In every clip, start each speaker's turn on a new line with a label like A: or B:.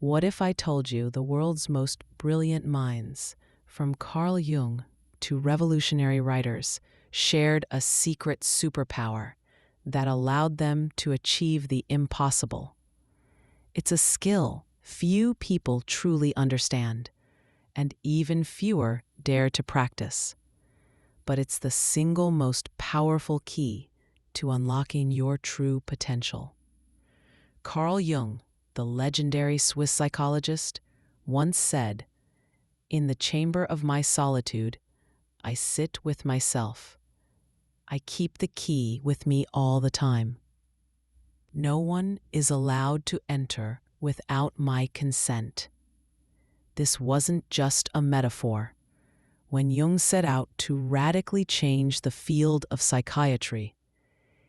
A: What if I told you the world's most brilliant minds, from Carl Jung to revolutionary writers, shared a secret superpower that allowed them to achieve the impossible? It's a skill few people truly understand, and even fewer dare to practice. But it's the single most powerful key to unlocking your true potential. Carl Jung, the legendary Swiss psychologist, once said, "In the chamber of my solitude, I sit with myself. I keep the key with me all the time. No one is allowed to enter without my consent." This wasn't just a metaphor. When Jung set out to radically change the field of psychiatry,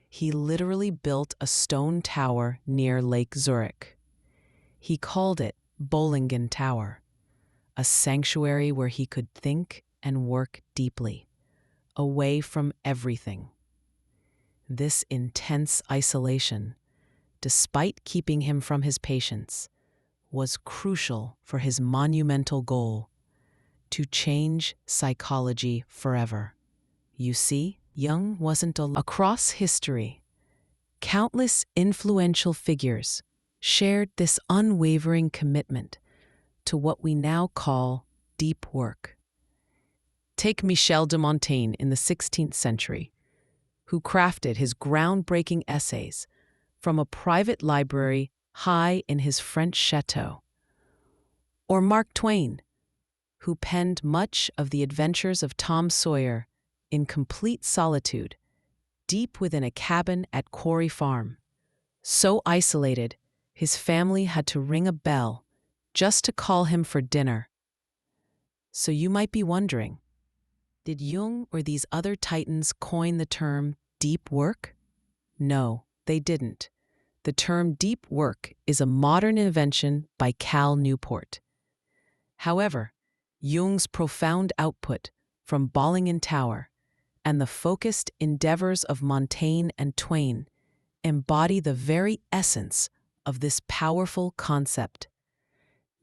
A: he literally built a stone tower near Lake Zurich. He called it Bollingen Tower, a sanctuary where he could think and work deeply, away from everything. This intense isolation, despite keeping him from his patients, was crucial for his monumental goal: to change psychology forever. You see, Jung wasn't alone. Across history, countless influential figures shared this unwavering commitment to what we now call deep work. Take Michel de Montaigne in the 16th century, who crafted his groundbreaking essays from a private library high in his French chateau. Or Mark Twain, who penned much of the adventures of Tom Sawyer in complete solitude, deep within a cabin at Quarry Farm. So isolated, his family had to ring a bell just to call him for dinner. So you might be wondering, did Jung or these other titans coin the term deep work? No, they didn't. The term deep work is a modern invention by Cal Newport. However, Jung's profound output from Bollingen Tower and the focused endeavors of Montaigne and Twain embody the very essence of this powerful concept.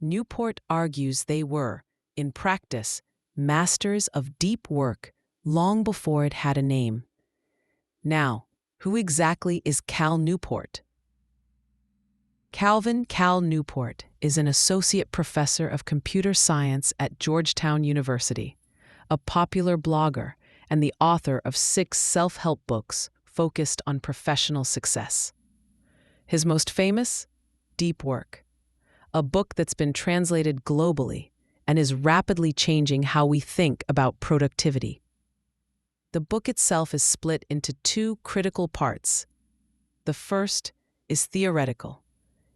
A: Newport argues they were, in practice, masters of deep work long before it had a name. Now, who exactly is Cal Newport? Cal Newport is an associate professor of computer science at Georgetown University, a popular blogger, and the author of 6 self-help books focused on professional success. His most famous, Deep Work, a book that's been translated globally and is rapidly changing how we think about productivity. The book itself is split into 2 critical parts. The first is theoretical.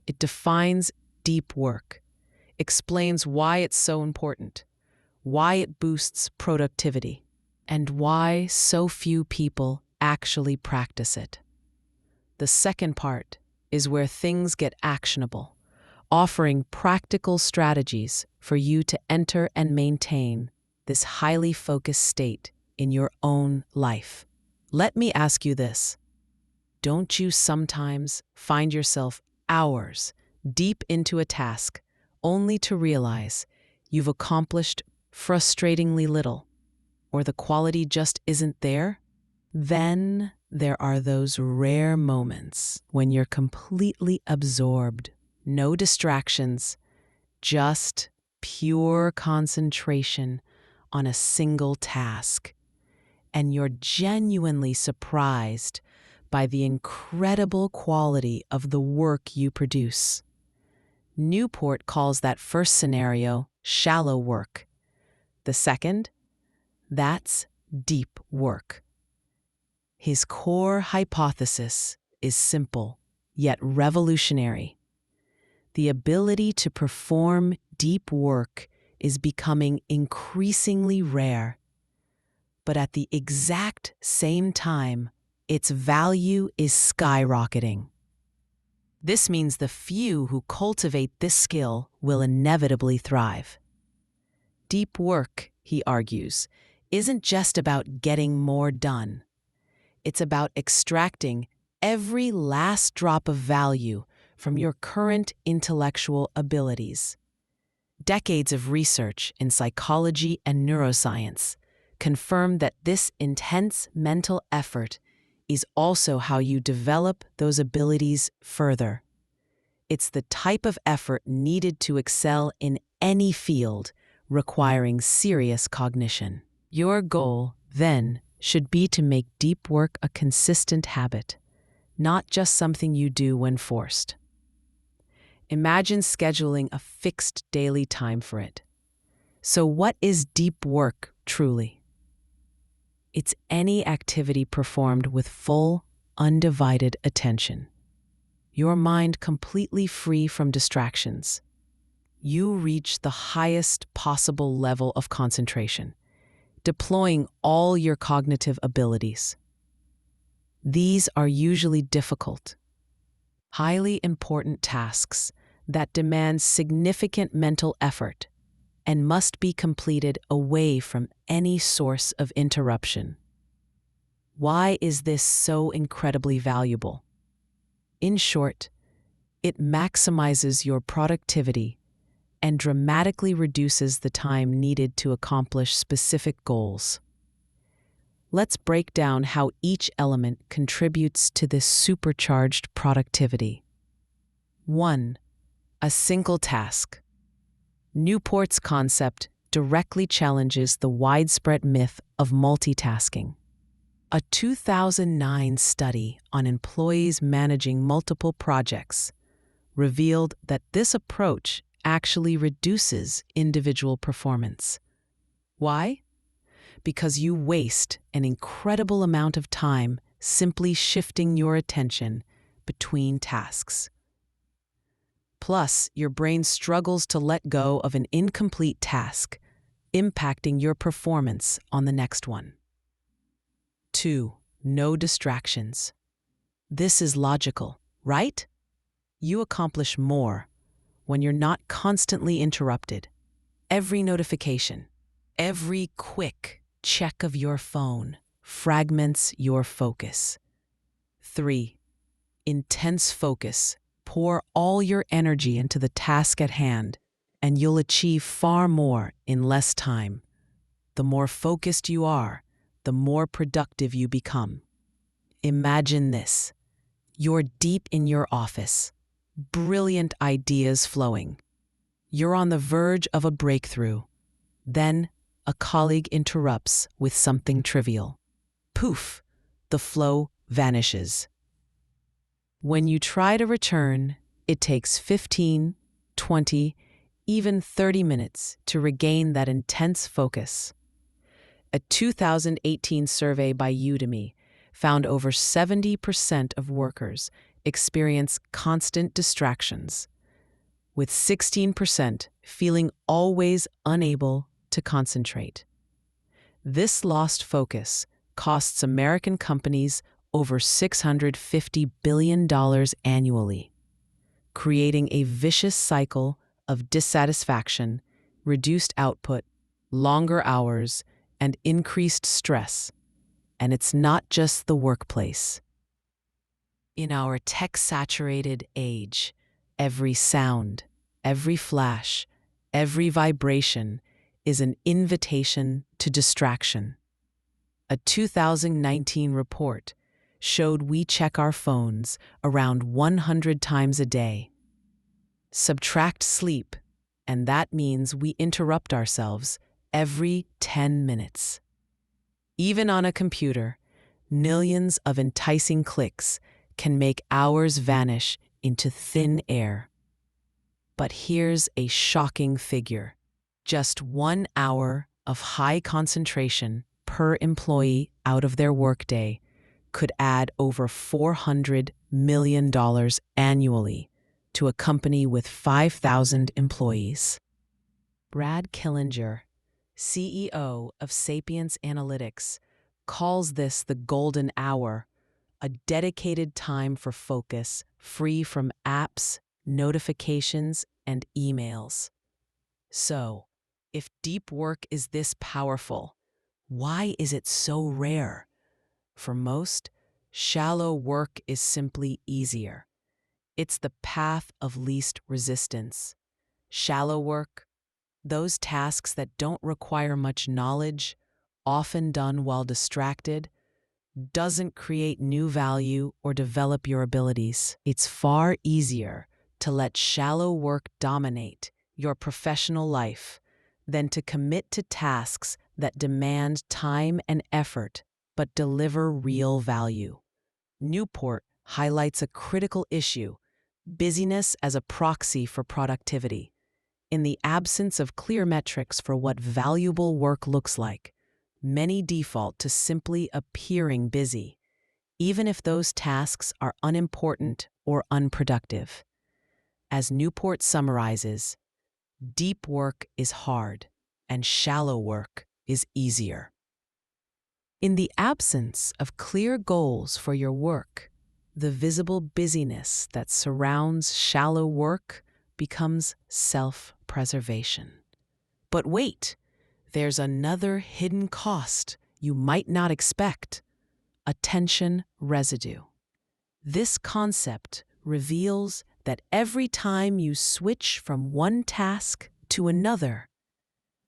A: It defines deep work, explains why it's so important, why it boosts productivity, and why so few people actually practice it. The second part is where things get actionable, offering practical strategies for you to enter and maintain this highly focused state in your own life. Let me ask you this. Don't you sometimes find yourself hours deep into a task only to realize you've accomplished frustratingly little, or the quality just isn't there? Then there are those rare moments when you're completely absorbed, no distractions, just pure concentration on a single task, and you're genuinely surprised by the incredible quality of the work you produce. Newport calls that first scenario shallow work. The second, that's deep work. His core hypothesis is simple, yet revolutionary. The ability to perform deep work is becoming increasingly rare, but at the exact same time, its value is skyrocketing. This means the few who cultivate this skill will inevitably thrive. Deep work, he argues, isn't just about getting more done. It's about extracting every last drop of value from your current intellectual abilities. Decades of research in psychology and neuroscience confirm that this intense mental effort is also how you develop those abilities further. It's the type of effort needed to excel in any field requiring serious cognition. Your goal, then, should be to make deep work a consistent habit, not just something you do when forced. Imagine scheduling a fixed daily time for it. So, what is deep work truly? It's any activity performed with full, undivided attention. Your mind completely free from distractions. You reach the highest possible level of concentration, deploying all your cognitive abilities. These are usually difficult, highly important tasks that demand significant mental effort and must be completed away from any source of interruption. Why is this so incredibly valuable? In short, it maximizes your productivity and dramatically reduces the time needed to accomplish specific goals. Let's break down how each element contributes to this supercharged productivity. 1. A single task. Newport's concept directly challenges the widespread myth of multitasking. A 2009 study on employees managing multiple projects revealed that this approach actually reduces individual performance. Why? Because you waste an incredible amount of time simply shifting your attention between tasks. Plus, your brain struggles to let go of an incomplete task, impacting your performance on the next one. 2. No distractions. This is logical, right? You accomplish more when you're not constantly interrupted. Every notification, every quick check of your phone fragments your focus. 3. Intense focus. Pour all your energy into the task at hand, and you'll achieve far more in less time. The more focused you are, the more productive you become. Imagine this. You're deep in your office, brilliant ideas flowing. You're on the verge of a breakthrough. Then, a colleague interrupts with something trivial. Poof, the flow vanishes. When you try to return, it takes 15, 20, even 30 minutes to regain that intense focus. A 2018 survey by Udemy found over 70% of workers experience constant distractions, with 16% feeling always unable to concentrate. This lost focus costs American companies over $650 billion annually, creating a vicious cycle of dissatisfaction, reduced output, longer hours, and increased stress. And it's not just the workplace. In our tech-saturated age, every sound, every flash, every vibration is an invitation to distraction. A 2019 report showed we check our phones around 100 times a day. Subtract sleep, and that means we interrupt ourselves every 10 minutes. Even on a computer, millions of enticing clicks can make hours vanish into thin air. But here's a shocking figure. Just 1 hour of high concentration per employee out of their workday could add over $400 million annually to a company with 5,000 employees. Brad Killinger, CEO of Sapiens Analytics, calls this the golden hour, a dedicated time for focus free from apps, notifications, and emails. So, if deep work is this powerful, why is it so rare? For most, shallow work is simply easier. It's the path of least resistance. Shallow work, those tasks that don't require much knowledge, often done while distracted, doesn't create new value or develop your abilities. It's far easier to let shallow work dominate your professional life than to commit to tasks that demand time and effort but deliver real value. Newport highlights a critical issue: busyness as a proxy for productivity. In the absence of clear metrics for what valuable work looks like, many default to simply appearing busy, even if those tasks are unimportant or unproductive. As Newport summarizes, deep work is hard and shallow work is easier. In the absence of clear goals for your work, the visible busyness that surrounds shallow work becomes self-preservation. But wait, there's another hidden cost you might not expect: attention residue. This concept reveals that every time you switch from one task to another,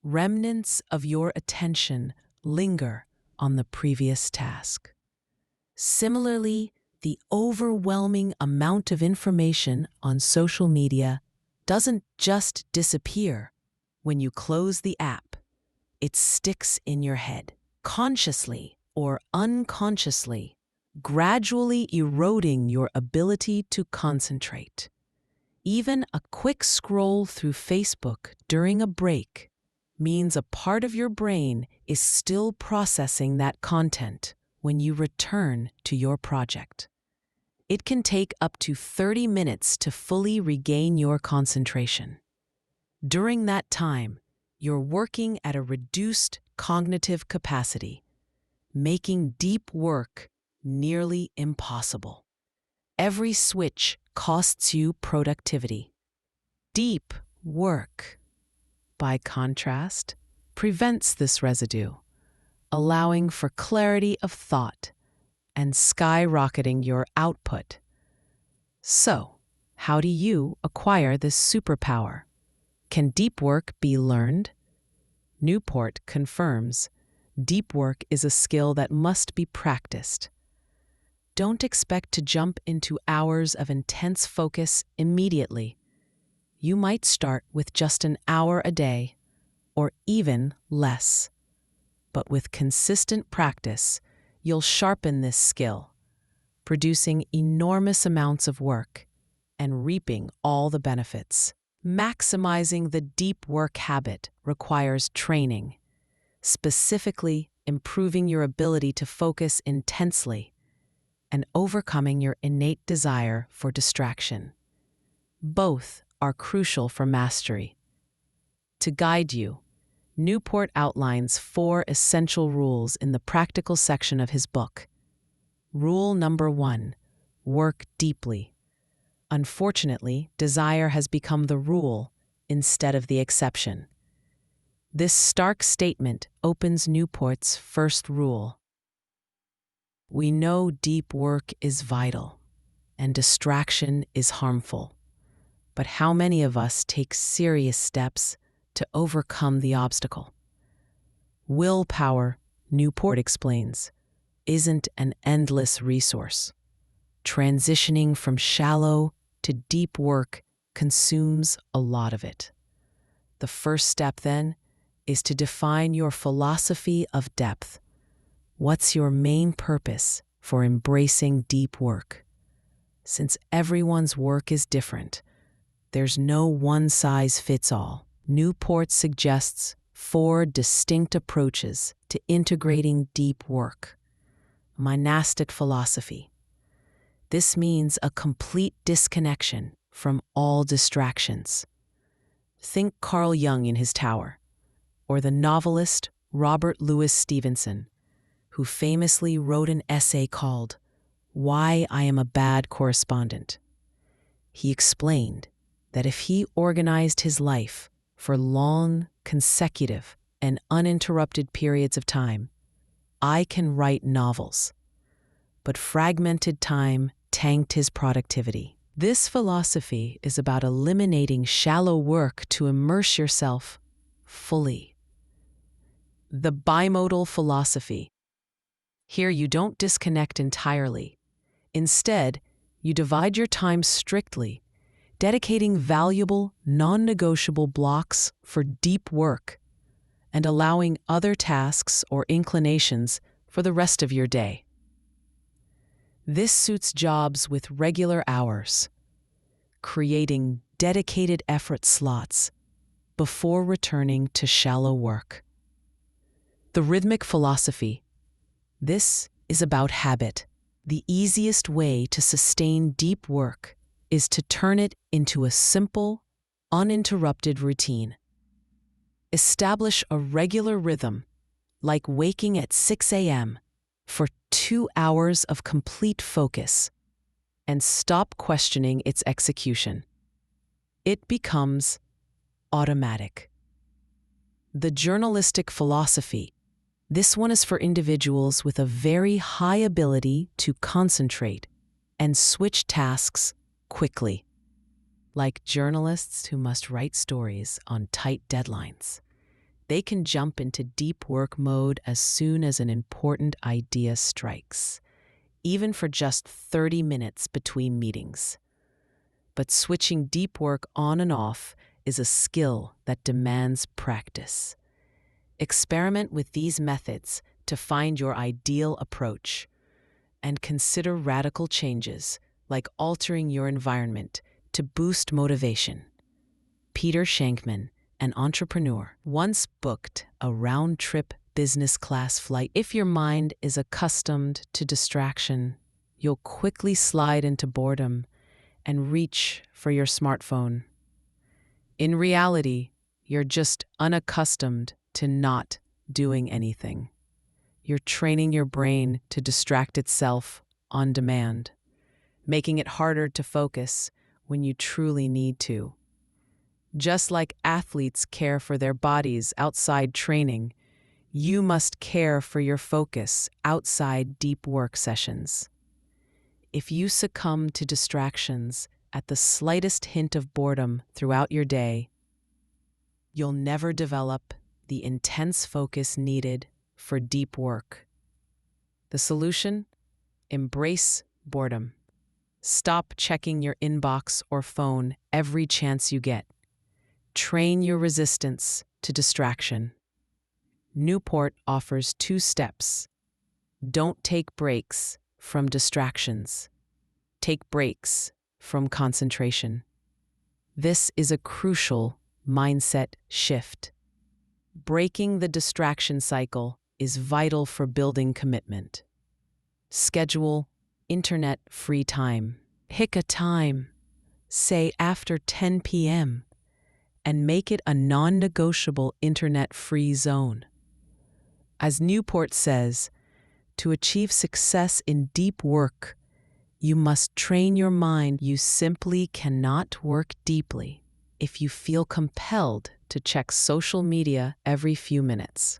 A: remnants of your attention linger on the previous task. Similarly, the overwhelming amount of information on social media doesn't just disappear when you close the app. It sticks in your head, consciously or unconsciously, gradually eroding your ability to concentrate. Even a quick scroll through Facebook during a break means a part of your brain is still processing that content when you return to your project. It can take up to 30 minutes to fully regain your concentration. During that time, you're working at a reduced cognitive capacity, making deep work nearly impossible. Every switch costs you productivity. Deep work, by contrast, prevents this residue, allowing for clarity of thought and skyrocketing your output. So, how do you acquire this superpower? Can deep work be learned? Newport confirms deep work is a skill that must be practiced. Don't expect to jump into hours of intense focus immediately. You might start with just an hour a day, or even less. But with consistent practice, you'll sharpen this skill, producing enormous amounts of work and reaping all the benefits. Maximizing the deep work habit requires training, specifically improving your ability to focus intensely and overcoming your innate desire for distraction. Both are crucial for mastery. To guide you, Newport outlines 4 essential rules in the practical section of his book. Rule number 1: work deeply. Unfortunately, desire has become the rule instead of the exception. This stark statement opens Newport's first rule. We know deep work is vital and distraction is harmful, but how many of us take serious steps to overcome the obstacle? Willpower, Newport explains, isn't an endless resource. Transitioning from shallow to deep work consumes a lot of it. The first step, then, is to define your philosophy of depth. What's your main purpose for embracing deep work? Since everyone's work is different, there's no one-size-fits-all. Newport suggests 4 distinct approaches to integrating deep work. Monastic philosophy. This means a complete disconnection from all distractions. Think Carl Jung in his tower, or the novelist Robert Louis Stevenson, who famously wrote an essay called "Why I Am a Bad Correspondent." He explained that if he organized his life for long, consecutive, and uninterrupted periods of time, I can write novels. But fragmented time tanked his productivity. This philosophy is about eliminating shallow work to immerse yourself fully. The bimodal philosophy. Here you don't disconnect entirely. Instead, you divide your time strictly, dedicating valuable, non-negotiable blocks for deep work and allowing other tasks or inclinations for the rest of your day. This suits jobs with regular hours, creating dedicated effort slots before returning to shallow work. The rhythmic philosophy. This is about habit. The easiest way to sustain deep work is to turn it into a simple, uninterrupted routine. Establish a regular rhythm, like waking at 6 a.m. for 2 hours of complete focus, and stop questioning its execution. It becomes automatic. The journalistic philosophy. This one is for individuals with a very high ability to concentrate and switch tasks quickly, like journalists who must write stories on tight deadlines. They can jump into deep work mode as soon as an important idea strikes, even for just 30 minutes between meetings. But switching deep work on and off is a skill that demands practice. Experiment with these methods to find your ideal approach, and consider radical changes like altering your environment to boost motivation. Peter Shankman, an entrepreneur, once booked a round-trip business class flight. If your mind is accustomed to distraction, you'll quickly slide into boredom and reach for your smartphone. In reality, you're just unaccustomed to not doing anything. You're training your brain to distract itself on demand, making it harder to focus when you truly need to. Just like athletes care for their bodies outside training, you must care for your focus outside deep work sessions. If you succumb to distractions at the slightest hint of boredom throughout your day, you'll never develop the intense focus needed for deep work. The solution? Embrace boredom. Stop checking your inbox or phone every chance you get. Train your resistance to distraction. Newport offers 2 steps. Don't take breaks from distractions. Take breaks from concentration. This is a crucial mindset shift. Breaking the distraction cycle is vital for building commitment. Schedule internet-free time. Pick a time, say after 10 p.m., and make it a non-negotiable internet-free zone. As Newport says, to achieve success in deep work, you must train your mind. You simply cannot work deeply if you feel compelled to check social media every few minutes.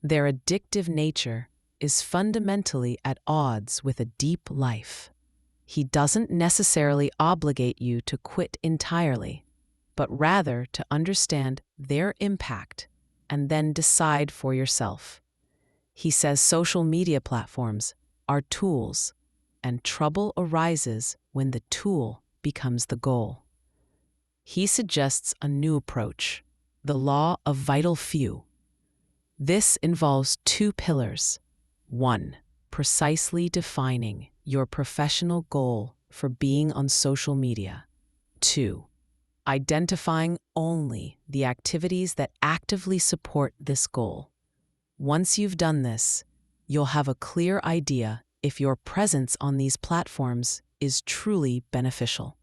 A: Their addictive nature is fundamentally at odds with a deep life. He doesn't necessarily obligate you to quit entirely, but rather to understand their impact and then decide for yourself. He says social media platforms are tools, and trouble arises when the tool becomes the goal. He suggests a new approach, the law of vital few. This involves 2 pillars. 1. Precisely defining your professional goal for being on social media. 2. Identifying only the activities that actively support this goal. Once you've done this, you'll have a clear idea if your presence on these platforms is truly beneficial.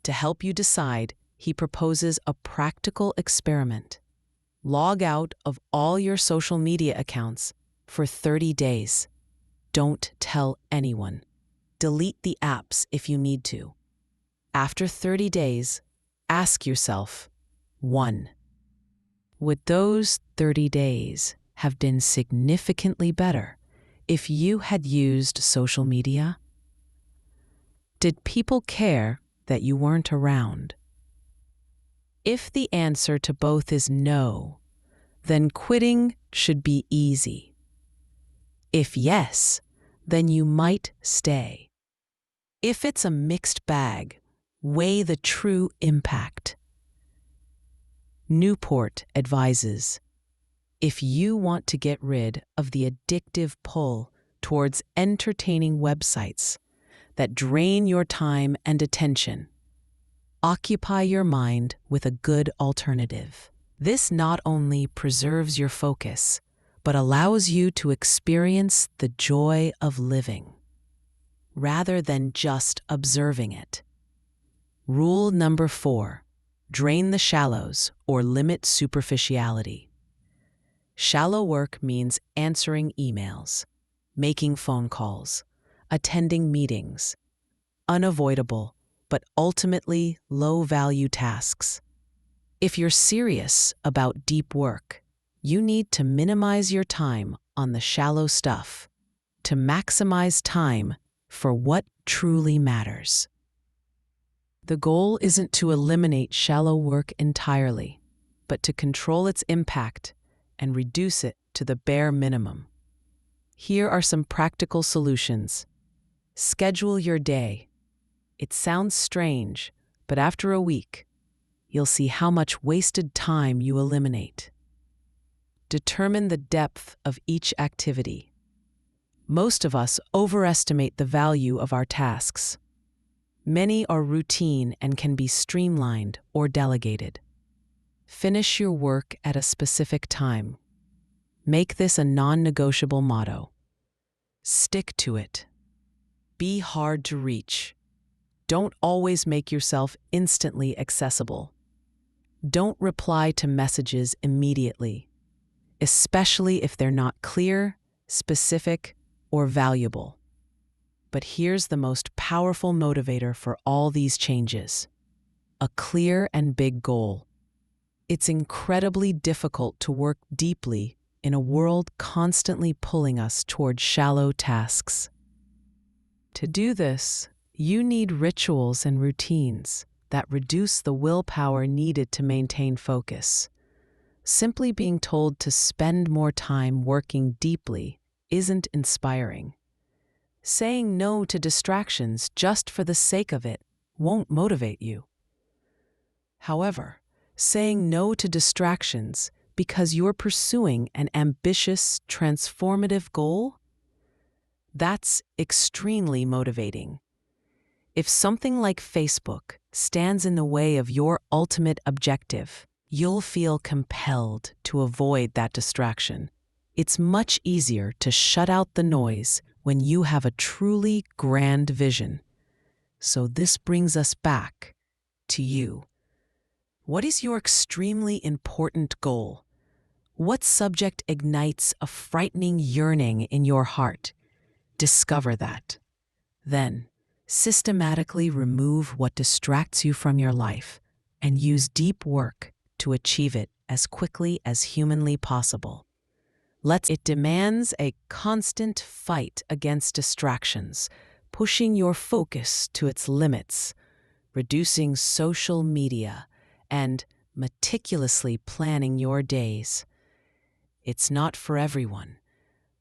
A: To help you decide, he proposes a practical experiment. Log out of all your social media accounts for 30 days. Don't tell anyone. Delete the apps if you need to. After 30 days, ask yourself, 1. Would those 30 days have been significantly better if you had used social media? Did people care that you weren't around? If the answer to both is no, then quitting should be easy. If yes, then you might stay. If it's a mixed bag, weigh the true impact. Newport advises, if you want to get rid of the addictive pull towards entertaining websites that drain your time and attention, occupy your mind with a good alternative. This not only preserves your focus, but allows you to experience the joy of living, rather than just observing it. Rule number 4, drain the shallows or limit superficiality. Shallow work means answering emails, making phone calls, attending meetings, unavoidable but ultimately low-value tasks. If you're serious about deep work, you need to minimize your time on the shallow stuff to maximize time for what truly matters. The goal isn't to eliminate shallow work entirely, but to control its impact and reduce it to the bare minimum. Here are some practical solutions. Schedule your day. It sounds strange, but after a week, you'll see how much wasted time you eliminate. Determine the depth of each activity. Most of us overestimate the value of our tasks. Many are routine and can be streamlined or delegated. Finish your work at a specific time. Make this a non-negotiable motto. Stick to it. Be hard to reach. Don't always make yourself instantly accessible. Don't reply to messages immediately, especially if they're not clear, specific, or valuable. But here's the most powerful motivator for all these changes: a clear and big goal. It's incredibly difficult to work deeply in a world constantly pulling us toward shallow tasks. To do this, you need rituals and routines that reduce the willpower needed to maintain focus. Simply being told to spend more time working deeply isn't inspiring. Saying no to distractions just for the sake of it won't motivate you. However, saying no to distractions because you're pursuing an ambitious, transformative goal, that's extremely motivating. If something like Facebook stands in the way of your ultimate objective, you'll feel compelled to avoid that distraction. It's much easier to shut out the noise when you have a truly grand vision. So this brings us back to you. What is your extremely important goal? What subject ignites a frightening yearning in your heart? Discover that. Then, systematically remove what distracts you from your life and use deep work to achieve it as quickly as humanly possible. It demands a constant fight against distractions, pushing your focus to its limits, reducing social media, and meticulously planning your days. It's not for everyone.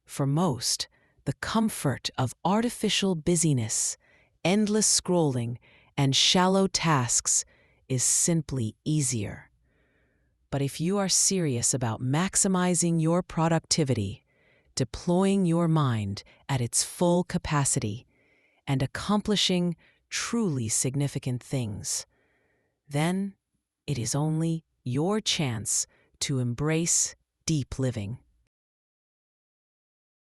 A: For most, the comfort of artificial busyness, endless scrolling, and shallow tasks is simply easier. But if you are serious about maximizing your productivity, deploying your mind at its full capacity, and accomplishing truly significant things, then it is only your chance to embrace deep living.